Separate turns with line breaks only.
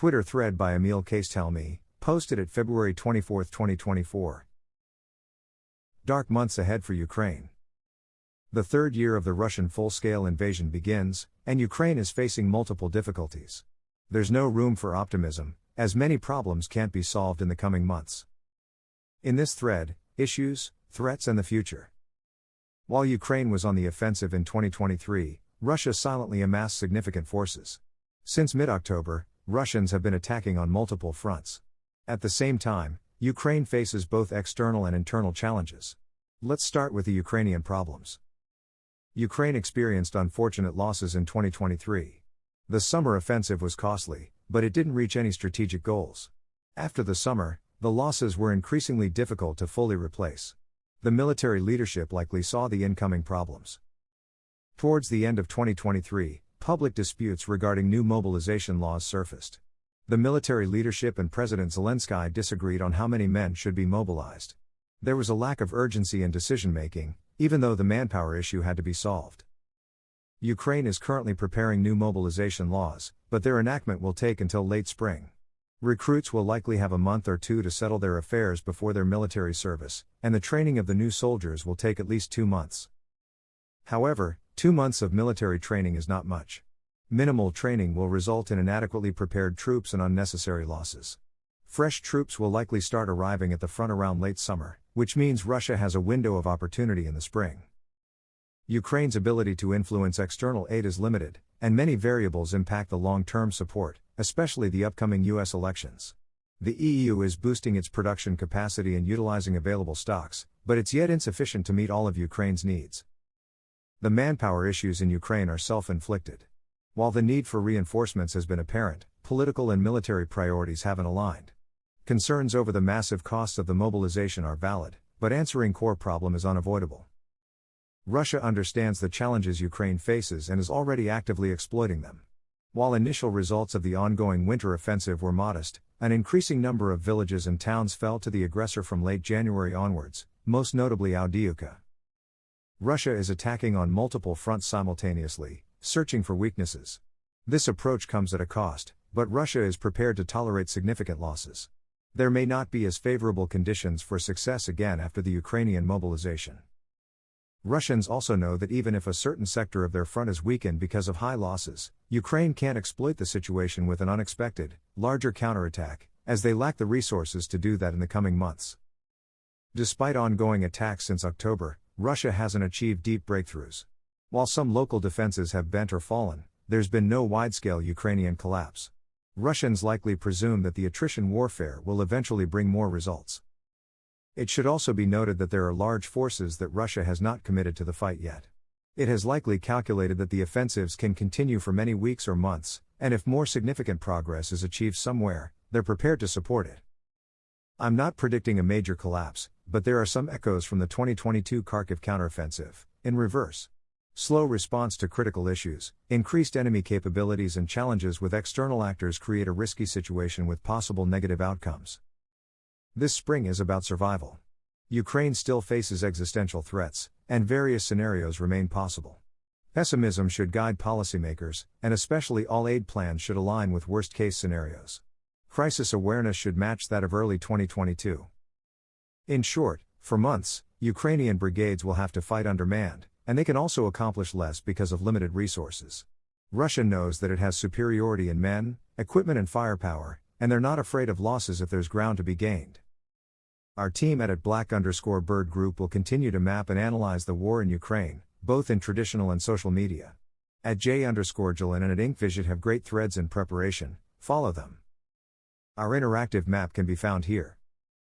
Twitter thread by Emil Castelmi, posted at February 24, 2024. Dark months ahead for Ukraine. The third year of the Russian full-scale invasion begins, and Ukraine is facing multiple difficulties. There's no room for optimism, as many problems can't be solved in the coming months. In this thread, issues, threats and the future. While Ukraine was on the offensive in 2023, Russia silently amassed significant forces. Since mid-October, Russians have been attacking on multiple fronts. At the same time, Ukraine faces both external and internal challenges. Let's start with the Ukrainian problems. Ukraine experienced unfortunate losses in 2023. The summer offensive was costly, but it didn't reach any strategic goals. After the summer, the losses were increasingly difficult to fully replace. The military leadership likely saw the incoming problems. Towards the end of 2023, public disputes regarding new mobilization laws surfaced. The military leadership and President Zelensky disagreed on how many men should be mobilized. There was a lack of urgency in decision-making, even though the manpower issue had to be solved. Ukraine is currently preparing new mobilization laws, but their enactment will take until late spring. Recruits will likely have a month or two to settle their affairs before their military service, and the training of the new soldiers will take at least 2 months. However, 2 months of military training is not much. Minimal training will result in inadequately prepared troops and unnecessary losses. Fresh troops will likely start arriving at the front around late summer, which means Russia has a window of opportunity in the spring. Ukraine's ability to influence external aid is limited, and many variables impact the long-term support, especially the upcoming US elections. The EU is boosting its production capacity and utilizing available stocks, but it's yet insufficient to meet all of Ukraine's needs. The manpower issues in Ukraine are self-inflicted. While the need for reinforcements has been apparent, political and military priorities haven't aligned. Concerns over the massive costs of the mobilization are valid, but answering core problem is unavoidable. Russia understands the challenges Ukraine faces and is already actively exploiting them. While initial results of the ongoing winter offensive were modest, an increasing number of villages and towns fell to the aggressor from late January onwards, most notably Avdiivka. Russia is attacking on multiple fronts simultaneously, searching for weaknesses. This approach comes at a cost, but Russia is prepared to tolerate significant losses. There may not be as favorable conditions for success again after the Ukrainian mobilization. Russians also know that even if a certain sector of their front is weakened because of high losses, Ukraine can't exploit the situation with an unexpected, larger counterattack, as they lack the resources to do that in the coming months. Despite ongoing attacks since October, Russia hasn't achieved deep breakthroughs. While some local defenses have bent or fallen, there's been no wide-scale Ukrainian collapse. Russians likely presume that the attrition warfare will eventually bring more results. It should also be noted that there are large forces that Russia has not committed to the fight yet. It has likely calculated that the offensives can continue for many weeks or months, and if more significant progress is achieved somewhere, they're prepared to support it. I'm not predicting a major collapse, but there are some echoes from the 2022 Kharkiv counteroffensive, in reverse. Slow response to critical issues, increased enemy capabilities and challenges with external actors create a risky situation with possible negative outcomes. This spring is about survival. Ukraine still faces existential threats, and various scenarios remain possible. Pessimism should guide policymakers, and especially all aid plans should align with worst-case scenarios. Crisis awareness should match that of early 2022. In short, for months, Ukrainian brigades will have to fight undermanned, and they can also accomplish less because of limited resources. Russia knows that it has superiority in men, equipment and firepower, and they're not afraid of losses if there's ground to be gained. Our team at @Black_Bird Group will continue to map and analyze the war in Ukraine, both in traditional and social media. @J_Jilin and @InkVisit have great threads in preparation, follow them. Our interactive map can be found here.